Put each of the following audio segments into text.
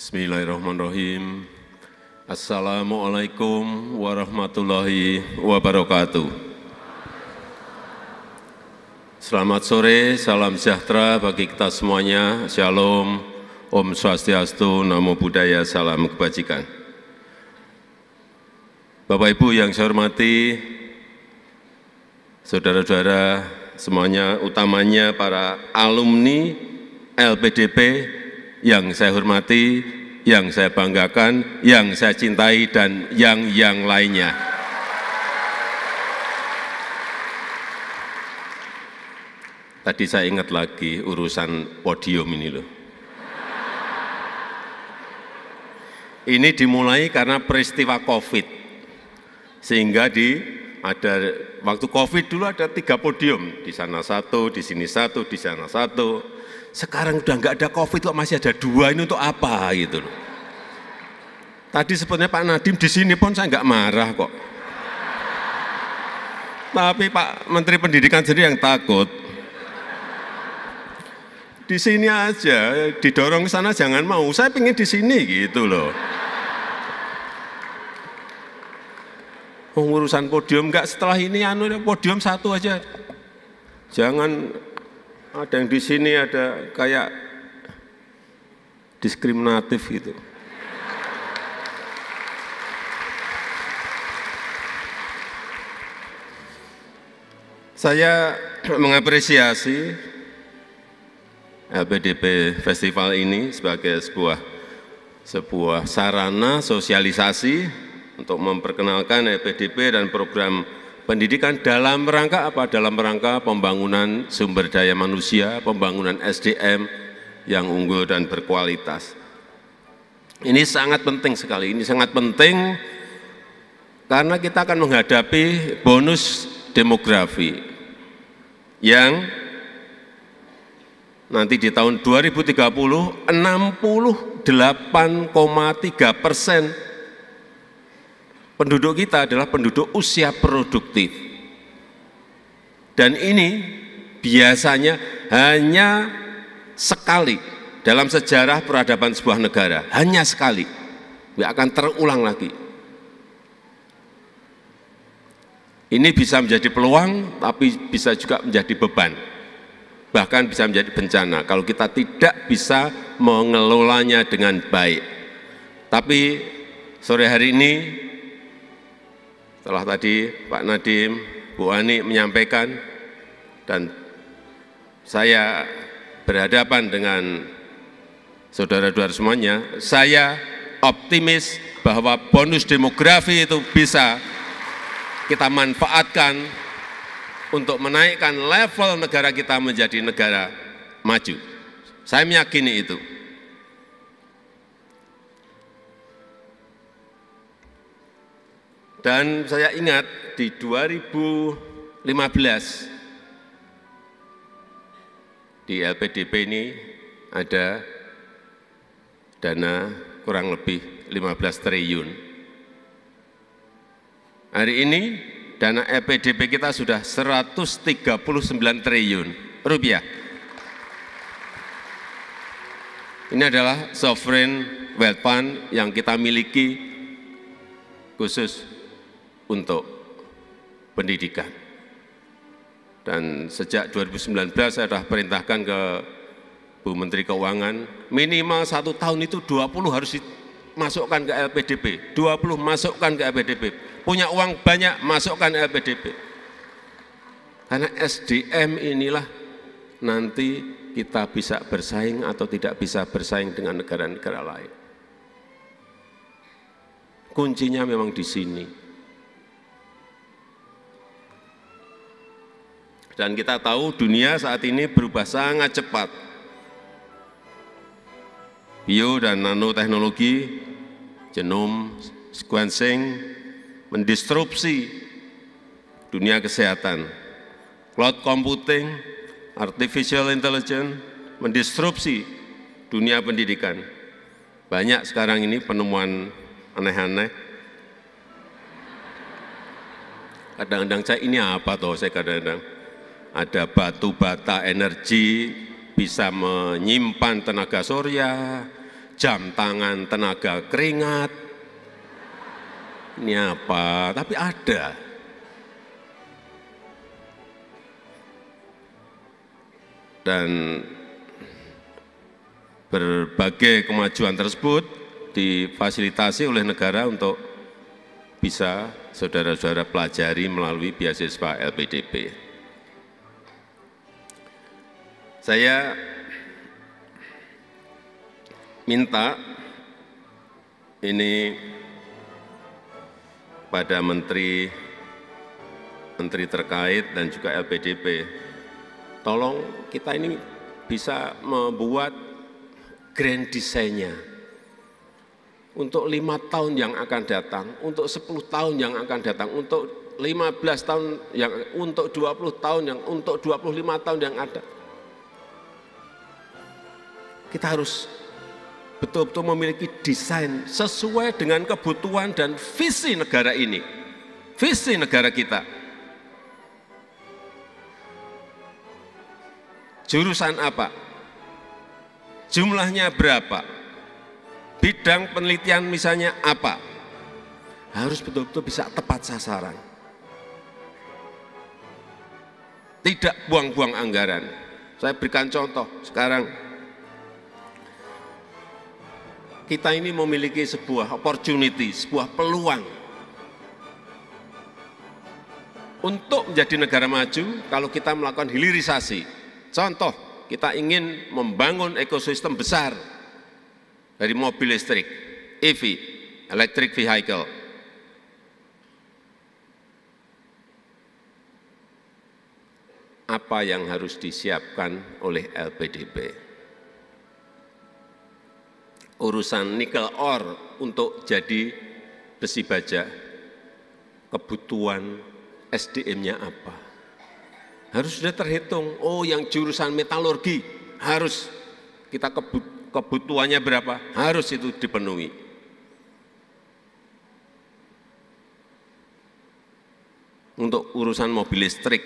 Bismillahirrahmanirrahim. Assalamualaikum warahmatullahi wabarakatuh. Selamat sore, salam sejahtera bagi kita semuanya. Shalom, Om Swastiastu, Namo Buddhaya, salam kebajikan. Bapak Ibu yang saya hormati, saudara-saudara semuanya, utamanya para alumni LPDP yang saya hormati, yang saya banggakan, yang saya cintai, dan yang lainnya. Tadi saya ingat lagi urusan podium ini loh. Ini dimulai karena peristiwa COVID, sehingga waktu COVID dulu ada 3 podium, di sana 1, di sini 1, di sana 1. Sekarang udah nggak ada COVID kok masih ada 2, ini untuk apa gitu loh. Tadi sebenarnya Pak Nadiem di sini pun saya nggak marah kok. Tapi Pak Menteri Pendidikan sendiri yang takut. Di sini aja, didorong ke sana jangan mau, saya pengen di sini gitu loh. Urusan podium nggak, setelah ini podium 1 aja. Jangan ada yang di sini ada kayak diskriminatif gitu. Saya mengapresiasi LPDP Festival ini sebagai sebuah sarana sosialisasi untuk memperkenalkan LPDP dan program pendidikan dalam rangka apa? Dalam rangka pembangunan sumber daya manusia, pembangunan SDM yang unggul dan berkualitas. Ini sangat penting sekali, ini sangat penting karena kita akan menghadapi bonus demografi yang nanti di tahun 2030 68,3% penduduk kita adalah penduduk usia produktif. Dan ini biasanya hanya sekali dalam sejarah peradaban sebuah negara, hanya sekali, nggak akan terulang lagi. Ini bisa menjadi peluang, tapi bisa juga menjadi beban, bahkan bisa menjadi bencana kalau kita tidak bisa mengelolanya dengan baik. Tapi sore hari ini, setelah tadi Pak Nadiem, Bu Ani menyampaikan, dan saya berhadapan dengan saudara-saudara semuanya, saya optimis bahwa bonus demografi itu bisa kita manfaatkan untuk menaikkan level negara kita menjadi negara maju. Saya meyakini itu. Dan saya ingat di 2015 di LPDP ini ada dana kurang lebih 15 triliun. Hari ini dana LPDP kita sudah 139 triliun rupiah. Ini adalah sovereign wealth fund yang kita miliki khusus untuk pendidikan. Dan sejak 2019 saya sudah perintahkan ke Bu Menteri Keuangan, minimal 1 tahun itu 20 harus dimasukkan ke LPDP, 20 masukkan ke LPDP. Punya uang banyak, masukkan LPDP. Karena SDM inilah nanti kita bisa bersaing atau tidak bisa bersaing dengan negara-negara lain. Kuncinya memang di sini. Dan kita tahu dunia saat ini berubah sangat cepat. Bio dan nanoteknologi, genome sequencing, mendisrupsi dunia kesehatan. Cloud computing, artificial intelligence, mendisrupsi dunia pendidikan. Banyak sekarang ini penemuan aneh-aneh. Kadang-kadang saya ini apa toh, saya kadang-kadang ada batu bata energi, bisa menyimpan tenaga surya, jam tangan, tenaga, keringat. Ini apa? Tapi ada. Dan berbagai kemajuan tersebut difasilitasi oleh negara untuk bisa saudara-saudara pelajari melalui beasiswa LPDP. Saya minta ini pada menteri terkait dan juga LPDP, tolong kita ini bisa membuat grand design-nya untuk 5 tahun yang akan datang, untuk 10 tahun yang akan datang, untuk 15 tahun yang, untuk 20 tahun yang, untuk 25 tahun yang ada. Kita harus betul-betul memiliki desain sesuai dengan kebutuhan dan visi negara ini, visi negara kita. Jurusan apa? Jumlahnya berapa? Bidang penelitian misalnya apa? Harus betul-betul bisa tepat sasaran. Tidak buang-buang anggaran. Saya berikan contoh sekarang. Kita ini memiliki sebuah opportunity, sebuah peluang untuk menjadi negara maju kalau kita melakukan hilirisasi. Contoh, kita ingin membangun ekosistem besar dari mobil listrik, EV, electric vehicle. Apa yang harus disiapkan oleh LPDP? Urusan nikel ore untuk jadi besi baja, kebutuhan SDM-nya apa? Harus sudah terhitung, oh yang jurusan metalurgi harus kita kebutuhannya berapa, harus itu dipenuhi. Untuk urusan mobil listrik,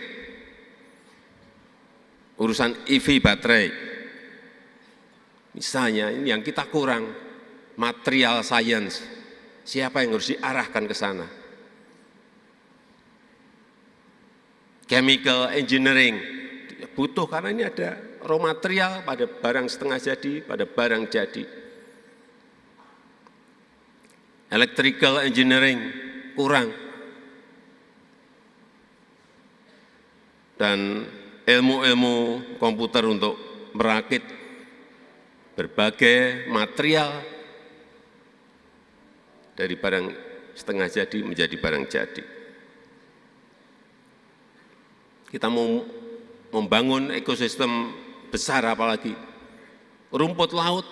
urusan EV baterai, misalnya ini yang kita kurang, material science, siapa yang harus diarahkan ke sana? Chemical engineering, butuh karena ini ada raw material pada barang setengah jadi, pada barang jadi. Electrical engineering, kurang. Dan ilmu-ilmu komputer untuk merakit berbagai material dari barang setengah jadi menjadi barang jadi. Kita mau membangun ekosistem besar apalagi, rumput laut,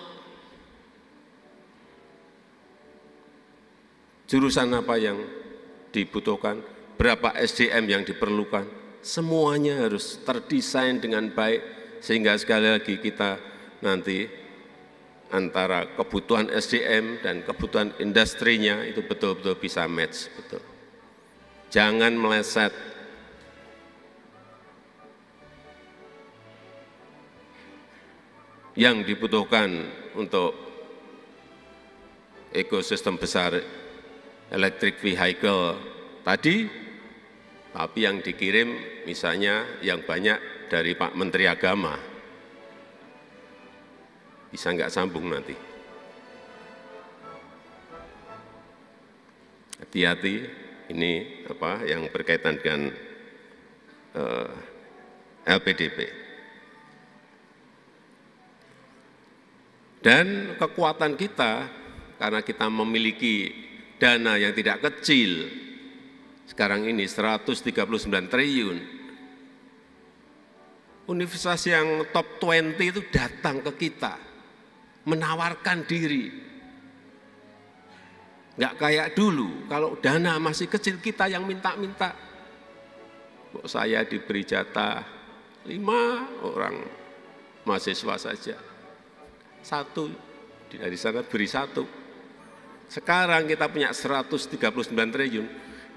jurusan apa yang dibutuhkan, berapa SDM yang diperlukan, semuanya harus terdesain dengan baik sehingga sekali lagi kita nanti antara kebutuhan SDM dan kebutuhan industrinya itu betul-betul bisa match, betul. Jangan meleset. Yang dibutuhkan untuk ekosistem besar electric vehicle tadi, tapi yang dikirim misalnya yang banyak dari Pak Menteri Agama, bisa nggak sambung nanti. Hati-hati, ini apa yang berkaitan dengan LPDP. Dan kekuatan kita, karena kita memiliki dana yang tidak kecil, sekarang ini 139 triliun, universitas yang top 20 itu datang ke kita, menawarkan diri. Nggak kayak dulu, kalau dana masih kecil kita yang minta-minta. Kok saya diberi jatah 5 orang mahasiswa saja. 1, dari sana beri 1. Sekarang kita punya 139 triliun,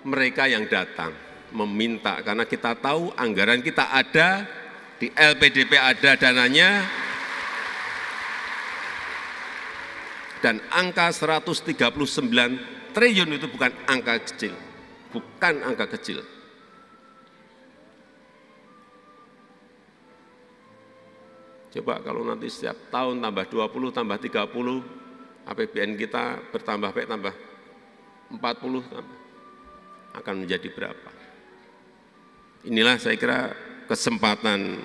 mereka yang datang meminta karena kita tahu anggaran kita ada, di LPDP ada dananya, Dan angka 139 triliun itu bukan angka kecil, bukan angka kecil. Coba kalau nanti setiap tahun tambah 20, tambah 30, APBN kita bertambah baik tambah 40, akan menjadi berapa? Inilah saya kira kesempatan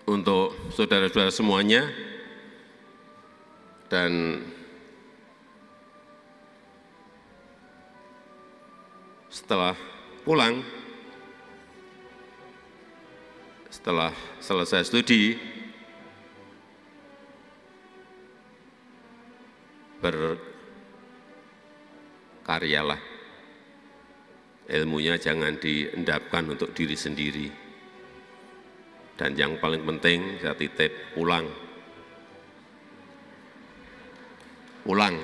untuk saudara-saudara semuanya, dan setelah pulang, setelah selesai studi, berkaryalah. Ilmunya jangan diendapkan untuk diri sendiri. Dan yang paling penting, saya titip, pulang. Pulang.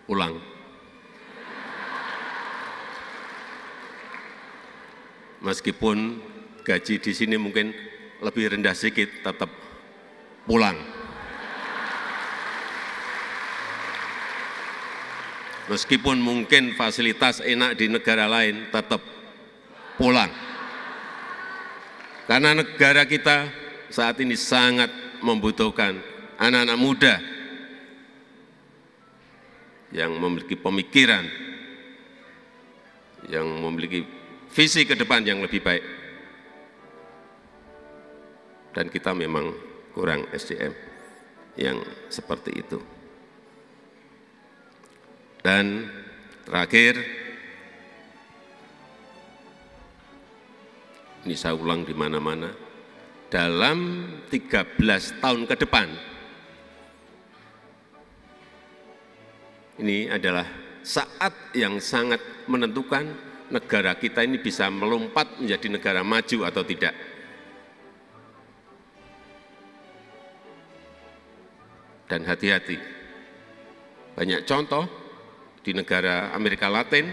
Pulang. Meskipun gaji di sini mungkin lebih rendah sedikit, tetap pulang. Meskipun mungkin fasilitas enak di negara lain, tetap pulang. Karena negara kita saat ini sangat membutuhkan anak-anak muda yang memiliki pemikiran, yang memiliki visi ke depan yang lebih baik. Dan kita memang kurang SDM yang seperti itu. Dan terakhir, ini saya ulang di mana-mana, dalam 13 tahun ke depan, ini adalah saat yang sangat menentukan negara kita ini bisa melompat menjadi negara maju atau tidak. Dan hati-hati, banyak contoh di negara Amerika Latin,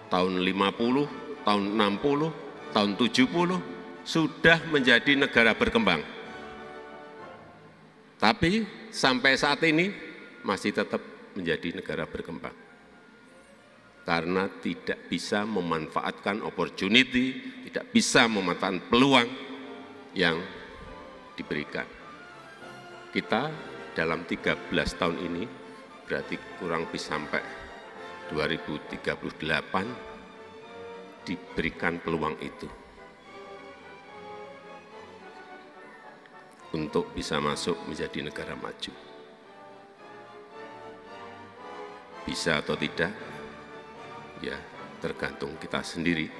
tahun 50, tahun 60, tahun 70, sudah menjadi negara berkembang. Tapi sampai saat ini masih tetap menjadi negara berkembang. Karena tidak bisa memanfaatkan opportunity, tidak bisa memanfaatkan peluang yang diberikan. Kita dalam 13 tahun ini, berarti kurang lebih sampai 2038, diberikan peluang itu untuk bisa masuk menjadi negara maju. Bisa atau tidak, ya tergantung kita sendiri.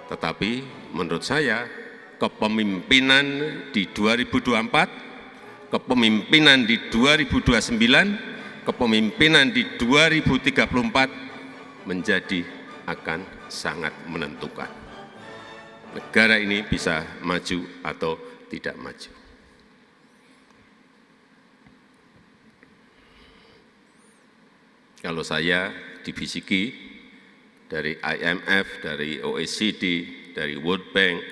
Tetapi menurut saya, kepemimpinan di 2024, kepemimpinan di 2029, kepemimpinan di 2034 menjadi akan sangat menentukan. Negara ini bisa maju atau tidak maju. Kalau saya dibisiki dari IMF, dari OECD, dari World Bank,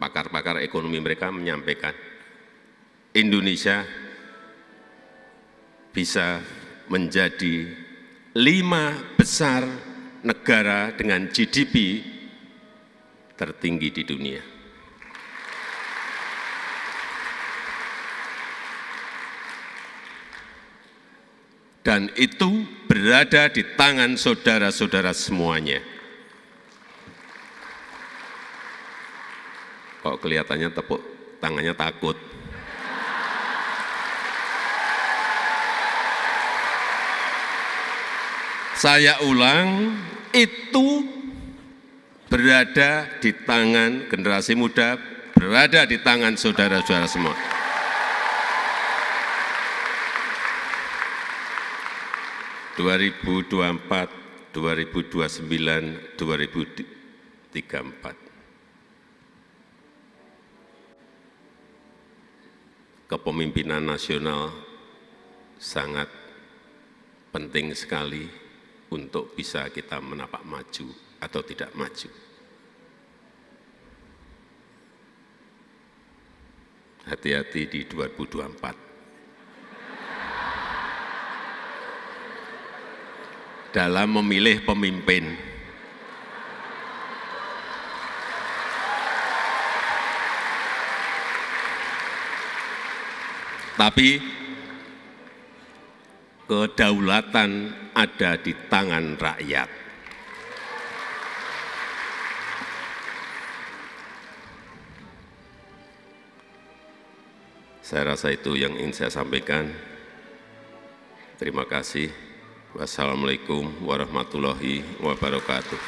pakar-pakar ekonomi mereka menyampaikan, Indonesia bisa menjadi 5 besar negara dengan GDP tertinggi di dunia. Dan itu berada di tangan saudara-saudara semuanya. Kok kelihatannya tepuk tangannya takut? Saya ulang, itu berada di tangan generasi muda, berada di tangan saudara-saudara semua. (2024, 2029, 2034). Kepemimpinan nasional sangat penting sekali untuk bisa kita menapak maju atau tidak maju. Hati-hati di 2024. Dalam memilih pemimpin. Tapi kedaulatan ada di tangan rakyat. Saya rasa itu yang ingin saya sampaikan. Terima kasih. Wassalamualaikum warahmatullahi wabarakatuh.